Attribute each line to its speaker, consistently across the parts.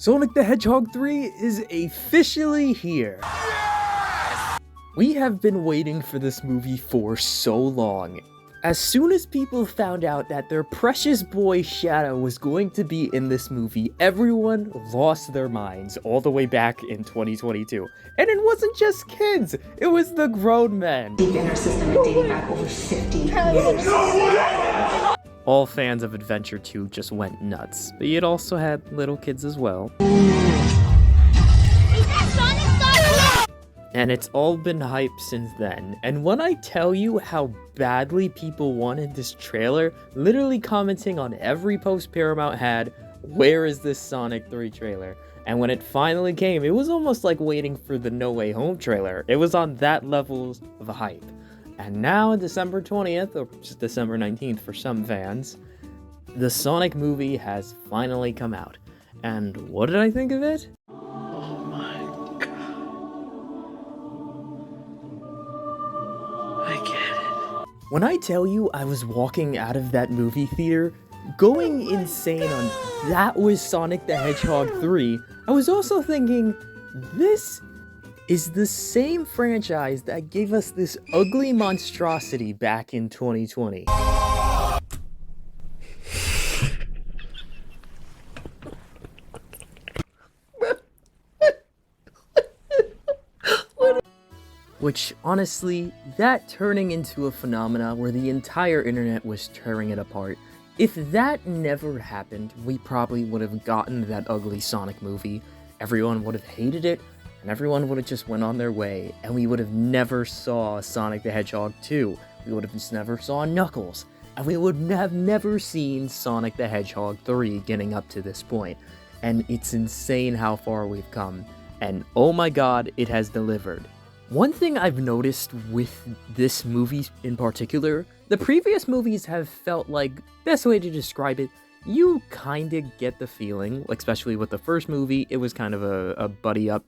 Speaker 1: Sonic the Hedgehog 3 is officially here! Yes! We have been waiting for this movie for so long. As soon as people found out that their precious boy Shadow was going to be in this movie, everyone lost their minds all the way back in 2022. And it wasn't just kids, it was the grown men.
Speaker 2: Deep in our system and dating back over 50 years.
Speaker 1: All fans of Adventure 2 just went nuts, but it also had little kids as well. And it's all been hype since then, and when I tell you how badly people wanted this trailer, literally commenting on every post Paramount had, where is this Sonic 3 trailer? And when it finally came, it was almost like waiting for the No Way Home trailer. It was on that level of hype. And now, December 20th, or just December 19th for some fans, the Sonic movie has finally come out. And what did I think of it?
Speaker 3: Oh my god. I get it.
Speaker 1: When I tell you I was walking out of that movie theater, going insane on that was Sonic the Hedgehog 3, I was also thinking, this is the same franchise that gave us this ugly monstrosity back in 2020. Which, honestly, that turning into a phenomena where the entire internet was tearing it apart, if that never happened, we probably would have gotten that ugly Sonic movie, everyone would have hated it, and everyone would have just went on their way, and we would have never saw Sonic the Hedgehog 2, we would have just never saw Knuckles, and we would have never seen Sonic the Hedgehog 3 getting up to this point. And it's insane how far we've come, and oh my god, it has delivered. One thing I've noticed with this movie in particular, the previous movies have felt like, best way to describe it, you kinda get the feeling, especially with the first movie, it was kind of a buddy-up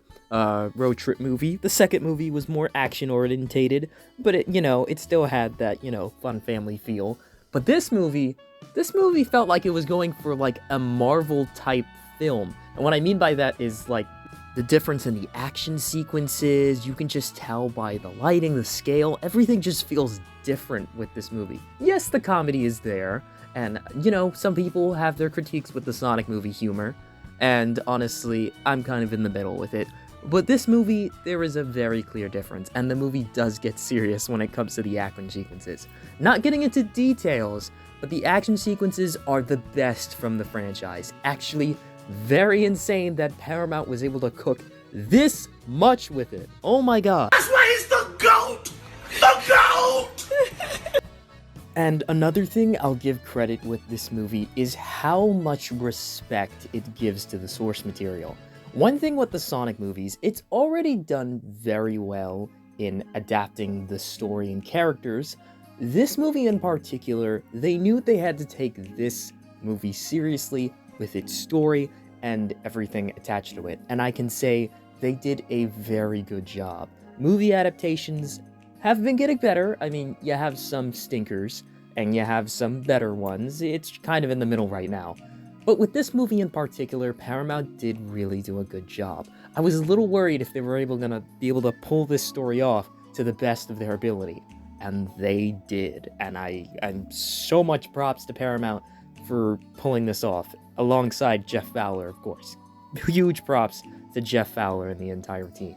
Speaker 1: road trip movie. The second movie was more action-orientated, but it still had that, fun family feel. But this movie felt like it was going for like a Marvel-type film. And what I mean by that is like, the difference in the action sequences, you can just tell by the lighting, the scale, everything just feels different with this movie. Yes, the comedy is there, and, some people have their critiques with the Sonic movie humor, and honestly, I'm kind of in the middle with it. But this movie, there is a very clear difference, and the movie does get serious when it comes to the action sequences. Not getting into details, but the action sequences are the best from the franchise. Actually, very insane that Paramount was able to cook this much with it. Oh my god.
Speaker 3: That's why he's the GOAT! The GOAT!
Speaker 1: And another thing I'll give credit with this movie is how much respect it gives to the source material. One thing with the Sonic movies, it's already done very well in adapting the story and characters. This movie in particular, they knew they had to take this movie seriously with its story and everything attached to it, and I can say they did a very good job. Movie adaptations have been getting better. I mean, you have some stinkers, and you have some better ones. It's kind of in the middle right now. But with this movie in particular, Paramount did really do a good job. I was a little worried if they were gonna be able to pull this story off to the best of their ability, and they did. And I'm so much props to Paramount for pulling this off, alongside Jeff Fowler, of course. Huge props to Jeff Fowler and the entire team.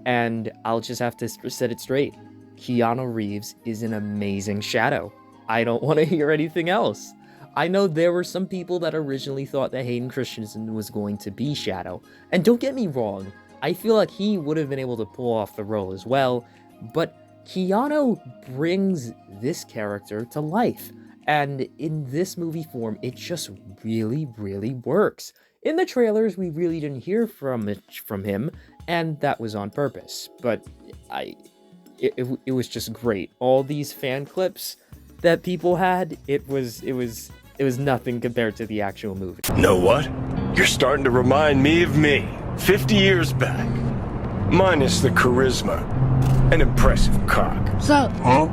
Speaker 1: And I'll just have to set it straight. Keanu Reeves is an amazing Shadow. I don't want to hear anything else. I know there were some people that originally thought that Hayden Christensen was going to be Shadow. And don't get me wrong, I feel like he would have been able to pull off the role as well, but Keanu brings this character to life. And in this movie form, it just really, really works. In the trailers, we really didn't hear from him, and that was on purpose. But it was just great. All these fan clips that people had, it was nothing compared to the actual movie.
Speaker 4: Know what? You're starting to remind me of me, 50 years back. Minus the charisma. An impressive cock.
Speaker 3: So, huh?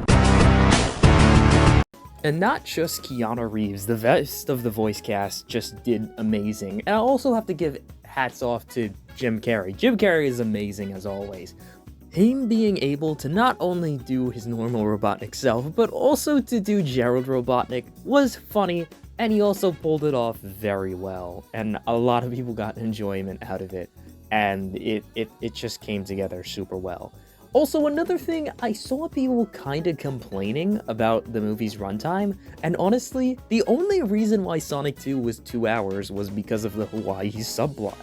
Speaker 1: And not just Keanu Reeves, the rest of the voice cast just did amazing. And I also have to give hats off to Jim Carrey. Jim Carrey is amazing as always. Him being able to not only do his normal Robotnik self, but also to do Gerald Robotnik was funny, and he also pulled it off very well, and a lot of people got enjoyment out of it, and it just came together super well. Also, another thing, I saw people kinda complaining about the movie's runtime, and honestly, the only reason why Sonic 2 was 2 hours was because of the Hawaii subplot.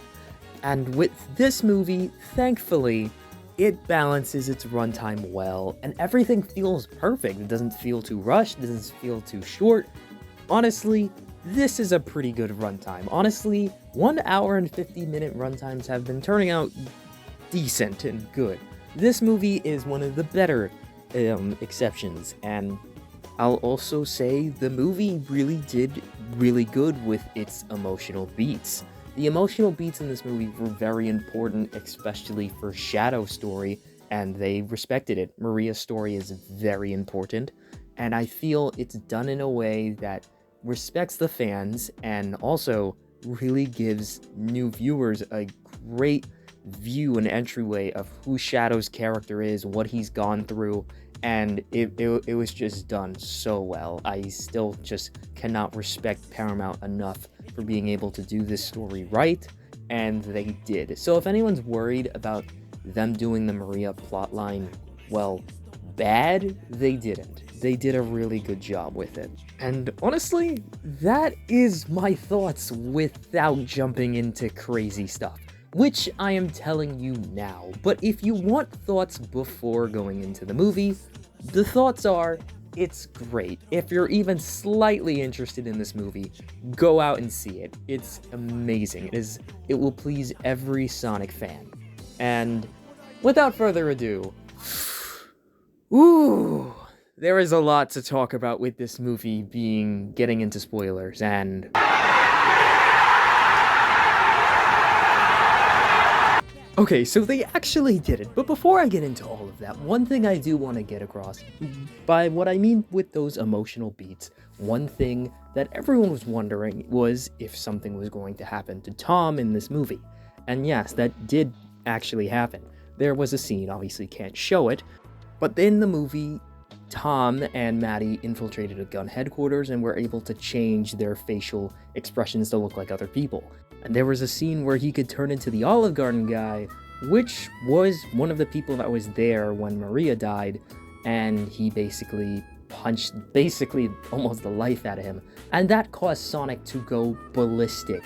Speaker 1: And with this movie, thankfully, it balances its runtime well, and everything feels perfect. It doesn't feel too rushed, it doesn't feel too short. Honestly, this is a pretty good runtime. Honestly, 1 hour and 50-minute runtimes have been turning out decent and good. This movie is one of the better exceptions, and I'll also say the movie really did really good with its emotional beats. The emotional beats in this movie were very important, especially for Shadow's story, and they respected it. Maria's story is very important, and I feel it's done in a way that respects the fans and also really gives new viewers a great view and entryway of who Shadow's character is, what he's gone through, and it was just done so well. I still just cannot respect Paramount enough for being able to do this story right, and they did. So if anyone's worried about them doing the Maria plotline, well, bad, they didn't. They did a really good job with it. And honestly, that is my thoughts without jumping into crazy stuff, which I am telling you now. But if you want thoughts before going into the movie, the thoughts are, it's great. If you're even slightly interested in this movie, go out and see it. It's amazing. It will please every Sonic fan. And without further ado, ooh, there is a lot to talk about with this movie getting into spoilers, and okay, so they actually did it, but before I get into all of that, one thing I do want to get across, by what I mean with those emotional beats, one thing that everyone was wondering was if something was going to happen to Tom in this movie. And yes, that did actually happen. There was a scene, obviously can't show it, but in the movie, Tom and Maddie infiltrated a gun headquarters and were able to change their facial expressions to look like other people. And there was a scene where he could turn into the Olive Garden guy, which was one of the people that was there when Maria died, and he basically punched almost the life out of him, and that caused Sonic to go ballistic,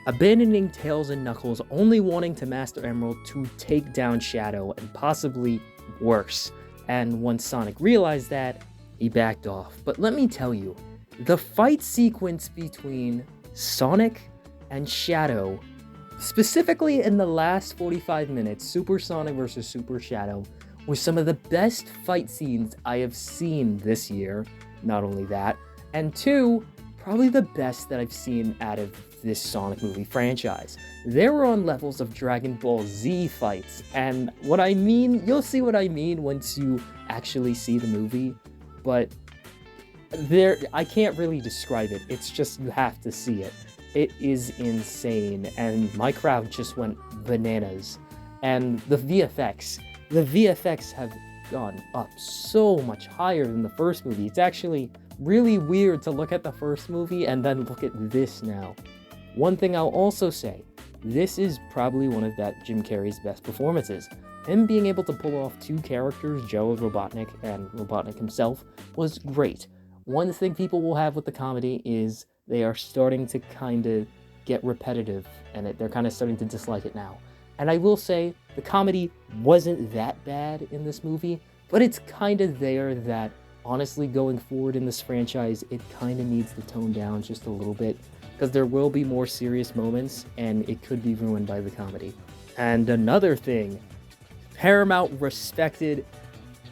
Speaker 1: abandoning Tails and Knuckles, only wanting to Master Emerald to take down Shadow, and possibly worse. And once Sonic realized that, he backed off. But let me tell you, the fight sequence between Sonic and Shadow, specifically in the last 45 minutes, Super Sonic vs. Super Shadow, was some of the best fight scenes I have seen this year. Not only that, and two, probably the best that I've seen out of this Sonic movie franchise. They were on levels of Dragon Ball Z fights, and what I mean, you'll see what I mean once you actually see the movie, but I can't really describe it. It's just, you have to see it. It is insane, and my crowd just went bananas. And the VFX have gone up so much higher than the first movie. It's actually really weird to look at the first movie and then look at this now. One thing I'll also say, this is probably one of that Jim Carrey's best performances. Him being able to pull off two characters, Gerald Robotnik and Robotnik himself, was great. One thing people will have with the comedy is they are starting to kind of get repetitive, and they're kind of starting to dislike it now. And I will say, the comedy wasn't that bad in this movie, but it's kind of there that, honestly, going forward in this franchise, it kind of needs to tone down just a little bit, because there will be more serious moments, and it could be ruined by the comedy. And another thing, Paramount respected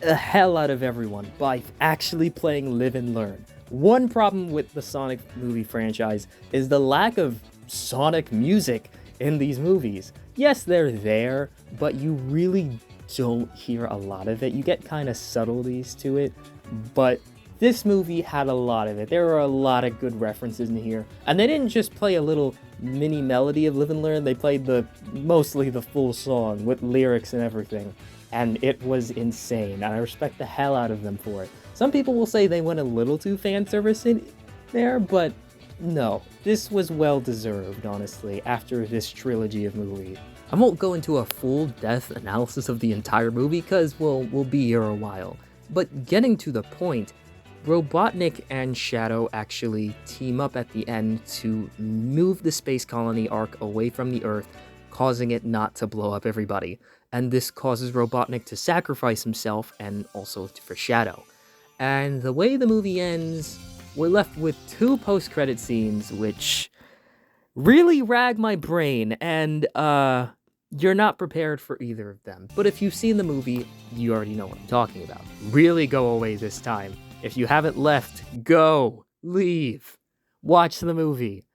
Speaker 1: the hell out of everyone by actually playing Live and Learn. One problem with the Sonic movie franchise is the lack of Sonic music in these movies. Yes, they're there, but you really don't hear a lot of it. You get kind of subtleties to it, but this movie had a lot of it. There were a lot of good references in here. And they didn't just play a little mini melody of Live and Learn, they played mostly the full song with lyrics and everything. And it was insane, and I respect the hell out of them for it. Some people will say they went a little too fan service in there, but no, this was well deserved, honestly, after this trilogy of movies. I won't go into a full depth analysis of the entire movie, because we'll be here a while. But getting to the point, Robotnik and Shadow actually team up at the end to move the space colony Ark away from the Earth, causing it not to blow up everybody. And this causes Robotnik to sacrifice himself, and also for Shadow. And the way the movie ends, we're left with 2 post-credit scenes, which really rag my brain, and you're not prepared for either of them. But if you've seen the movie, you already know what I'm talking about. Really go away this time. If you haven't left, go, leave, watch the movie.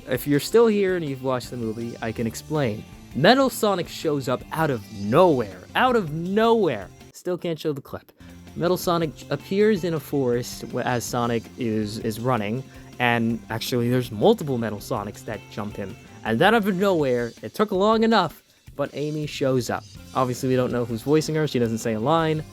Speaker 1: If you're still here and you've watched the movie, I can explain. Metal Sonic shows up out of nowhere. Still can't show the clip. Metal Sonic appears in a forest as Sonic is running, and actually there's multiple Metal Sonics that jump him. And then out of nowhere, it took long enough, but Amy shows up. Obviously we don't know who's voicing her, she doesn't say a line.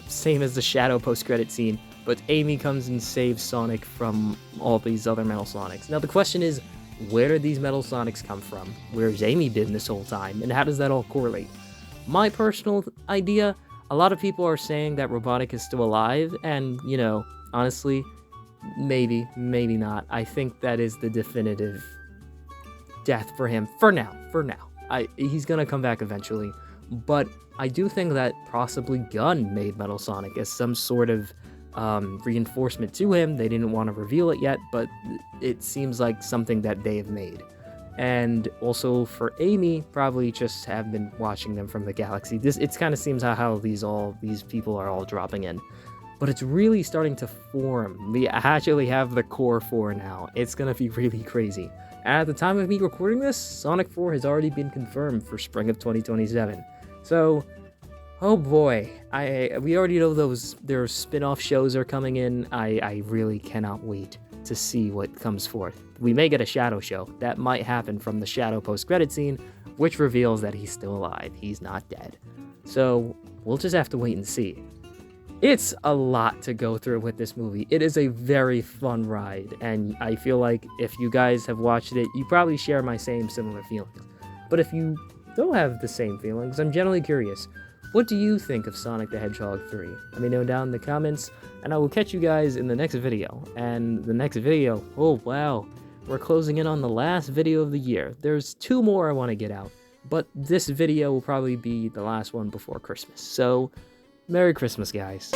Speaker 1: Same as the Shadow post-credit scene, but Amy comes and saves Sonic from all these other Metal Sonics. Now the question is, where did these Metal Sonics come from? Where's Amy been this whole time? And how does that all correlate? My personal idea, a lot of people are saying that Robotnik is still alive, and, you know, honestly, maybe not. I think that is the definitive death for him, for now. He's gonna come back eventually, but I do think that possibly Gunn made Metal Sonic as some sort of reinforcement to him. They didn't want to reveal it yet, but it seems like something that they have made. And also for Amy, probably just have been watching them from the galaxy. It kind of seems how these people are all dropping in, but it's really starting to form. We actually have the core 4 now. It's gonna be really crazy. At the time of me recording this, Sonic 4 has already been confirmed for spring of 2027. So, oh boy, we already know their spin-off shows are coming in. I really cannot wait to see what comes forth. We may get a Shadow show. That might happen from the Shadow post-credit scene, which reveals that he's still alive. He's not dead. So, we'll just have to wait and see. It's a lot to go through with this movie. It is a very fun ride, and I feel like if you guys have watched it, you probably share my similar feelings. But if you don't have the same feelings, I'm generally curious. What do you think of Sonic the Hedgehog 3? Let me know down in the comments, and I will catch you guys in the next video. And the next video, oh wow, we're closing in on the last video of the year. There's 2 more I want to get out, but this video will probably be the last one before Christmas. So, Merry Christmas, guys.